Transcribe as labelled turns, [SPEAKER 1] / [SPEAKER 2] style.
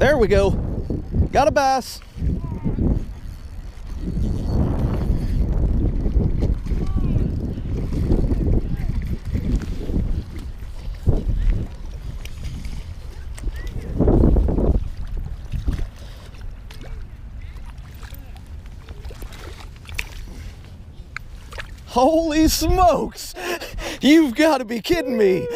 [SPEAKER 1] There we go. Got a bass. Holy smokes! You've got to be kidding me!